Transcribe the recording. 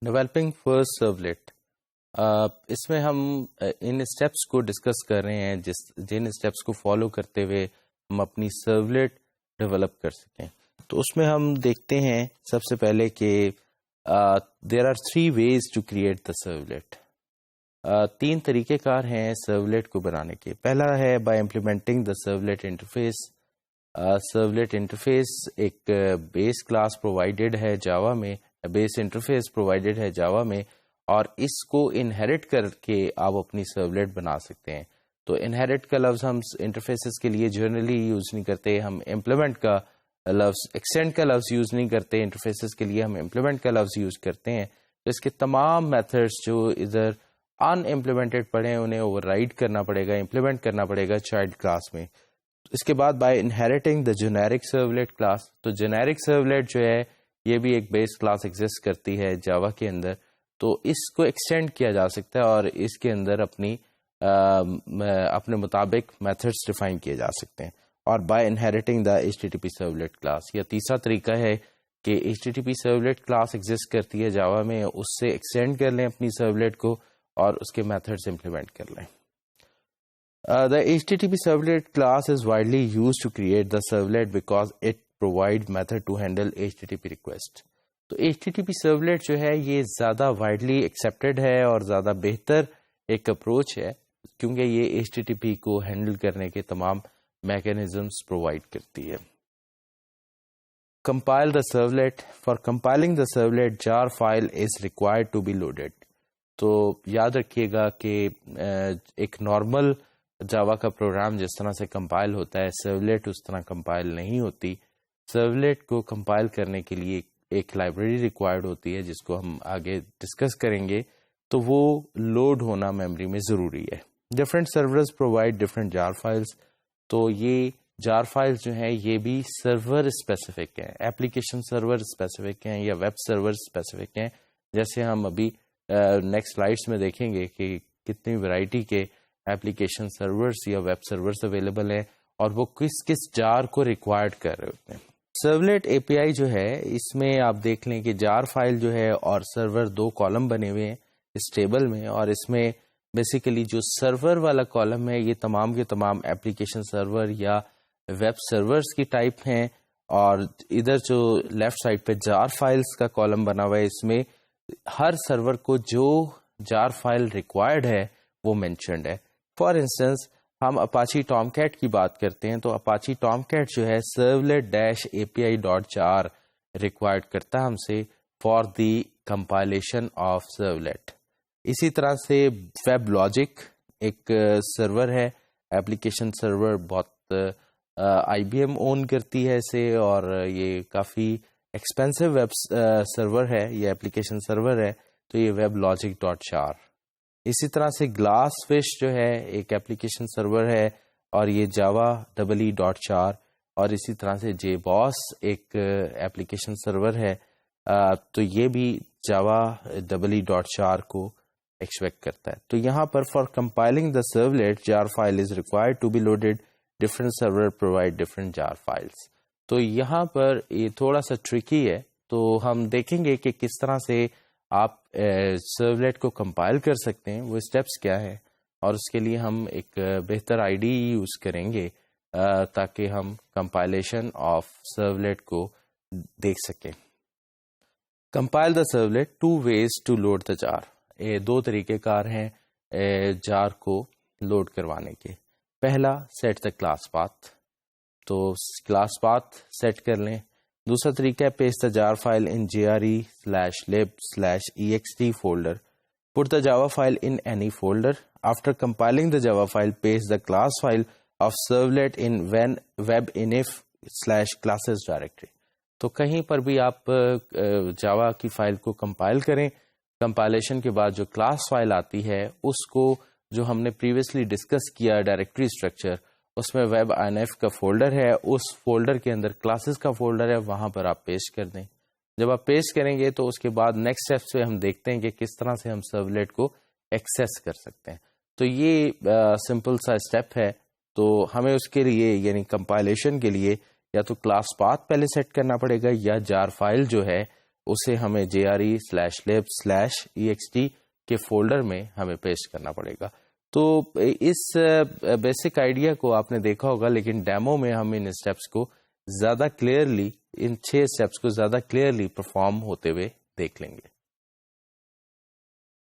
Developing first servlet. اس میں ہم ان steps کو ڈسکس کر رہے ہیں جن اسٹیپس کو فالو کرتے ہوئے ہم اپنی سرولیٹ ڈیولپ کر سکیں. تو اس میں ہم دیکھتے ہیں سب سے پہلے کہ there are 3 ways to create the servlet. 3 طریقہ کار ہیں سرولیٹ کو بنانے کے. پہلا ہے by implementing the servlet interface. Servlet interface ایک بیس کلاس پرووائڈیڈ ہے جاوا میں، بیس انٹرفیس پرووائڈیڈ ہے جاوا میں، اور اس کو انہیرٹ کر کے آپ اپنی سرولیٹ بنا سکتے ہیں. تو انہیرٹ کا لفظ ہم انٹرفیسز کے لیے جنرلی یوز نہیں کرتے، ہم امپلیمنٹ کا لفظ، ایکسٹینڈ کا لفظ یوز نہیں کرتے. انٹرفیسز کے لیے ہم امپلیمنٹ کا لفظ یوز کرتے ہیں. تو اس کے تمام میتھڈس جو ادھر ان امپلیمنٹڈ پڑے ہیں انہیں اوور رائڈ کرنا پڑے گا، امپلیمنٹ کرنا پڑے گا چائلڈ کلاس میں. اس کے بعد by inheriting the generic servlet class. تو جنیرک سرولیٹ جو ہے یہ بھی ایک بیس کلاس ایگزسٹ کرتی ہے جاوا کے اندر. تو اس کو ایکسٹینڈ کیا جا سکتا ہے اور اس کے اندر اپنے مطابق میتھڈس ڈیفائن کیے جا سکتے ہیں. اور by inheriting the HTTP servlet class. یا تیسرا طریقہ ہے کہ HTTP سرولیٹ کلاس ایگزسٹ کرتی ہے جاوا میں، اس سے ایکسٹینڈ کر لیں اپنی سرولیٹ کو اور اس کے میتھڈس امپلیمنٹ کر لیں. The HTTP servlet class is widely used to create the servlet because it provides method to handle HTTP request. تو HTTP servlet جو ہے یہ زیادہ widely accepted ہے اور زیادہ بہتر ایک اپروچ ہے کیونکہ یہ HTTP کو ہینڈل کرنے کے تمام میکینزمس پرووائڈ کرتی ہے. Compile the servlet. For compiling the servlet, jar file is required to be loaded. تو یاد رکھیے گا کہ ایک نارمل جاوا کا پروگرام جس طرح سے کمپائل ہوتا ہے سرولیٹ اس طرح کمپائل نہیں ہوتی. سرولیٹ کو کمپائل کرنے کے لیے ایک لائبریری ریکوائرڈ ہوتی ہے جس کو ہم آگے ڈسکس کریں گے. تو وہ لوڈ ہونا میموری میں ضروری ہے. Different servers provide different jar files. تو یہ جار فائلس جو ہیں یہ بھی سرور اسپیسیفک ہیں، اپلیکیشن سرور اسپیسیفک ہیں یا ویب سرور اسپیسیفک ہیں. جیسے ہم ابھی نیکسٹ سلائڈس میں دیکھیں گے کہ کتنی ورائٹی کے اپلیکیشن سرورز یا ویب سرورز اویلیبل ہیں اور وہ کس کس جار کو ریکوائرڈ کر رہے ہوتے ہیں. سرولیٹ اے پی آئی جو ہے اس میں آپ دیکھ لیں کہ جار فائل جو ہے اور سرور 2 کالم بنے ہوئے ہیں اس ٹیبل میں، اور اس میں بیسیکلی جو سرور والا کالم ہے یہ تمام کے تمام اپلیکیشن سرور یا ویب سرورز کی ٹائپ ہیں، اور ادھر جو لیفٹ سائڈ پہ جار فائلز کا کالم بنا ہوا ہے اس میں ہر سرور کو جو جار فائل ریکوائرڈ ہے وہ مینشنڈ ہے. فار انسٹنس ہم اپاچی ٹام کیٹ کی بات کرتے ہیں تو اپاچی ٹام کیٹ جو ہے سرولیٹ -API .jar ریکوائرڈ کرتا ہے ہم سے for the compilation of servlet. اسی طرح سے ویب لاجک ایک سرور ہے، ایپلیکیشن سرور، بہت IBM اون کرتی ہے اسے اور یہ کافی ایکسپینسو ویب سرور ہے، یہ ایپلیکیشن سرور ہے. تو یہ ویب لاجک .jar. اسی طرح سے گلاس فش جو ہے ایک ایپلیکیشن سرور ہے اور یہ جاوا .jar. اور اسی طرح سے JBoss ایک ایپلیکیشن سرور ہے، تو یہ بھی جاوا .jar کو ایکسپیکٹ کرتا ہے. تو یہاں پر for compiling the servlet jar file is required to be loaded. Different server provide different jar files. تو یہاں پر یہ تھوڑا سا ٹرکی ہے، تو ہم دیکھیں گے کہ کس طرح سے آپ سرولیٹ کو کمپائل کر سکتے ہیں، وہ اسٹیپس کیا ہے، اور اس کے لیے ہم ایک بہتر IDE یوز کریں گے تاکہ ہم کمپائلیشن آف سرولیٹ کو دیکھ سکیں. Compile the servlet. 2 ways to load the jar. 2 طریقے کار ہیں جار کو لوڈ کروانے کے. پہلا سیٹ دا کلاس پاتھ. تو کلاس پاتھ سیٹ کر لیں. دوسرا طریقہ ہے پیسٹ دا جار file in jre/lib/ext folder. Put the Java file in any folder. After compiling the Java file paste the class file of servlet in web/inif/classes directory. تو کہیں پر بھی آپ جاوا کی فائل کو کمپائل کریں، کمپائلیشن کے بعد جو کلاس فائل آتی ہے اس کو جو ہم نے پریویسلی ڈسکس کیا ڈائریکٹری اسٹرکچر، اس میں ویب INF کا فولڈر ہے، اس فولڈر کے اندر کلاسز کا فولڈر ہے، وہاں پر آپ پیسٹ کر دیں. جب آپ پیسٹ کریں گے تو اس کے بعد نیکسٹ اسٹیپس پہ ہم دیکھتے ہیں کہ کس طرح سے ہم سرولیٹ کو ایکسیس کر سکتے ہیں. تو یہ سمپل سا اسٹیپ ہے. تو ہمیں اس کے لیے یعنی کمپائلیشن کے لیے یا تو کلاس پاتھ پہلے سیٹ کرنا پڑے گا یا جار فائل جو ہے اسے ہمیں JRE/lib/ext کے فولڈر میں ہمیں پیسٹ کرنا پڑے گا. تو اس بیسک آئیڈیا کو آپ نے دیکھا ہوگا، لیکن ڈیمو میں ہم ان اسٹیپس کو زیادہ کلیئرلی، ان 6 اسٹیپس کو زیادہ کلیئرلی پرفارم ہوتے ہوئے دیکھ لیں گے.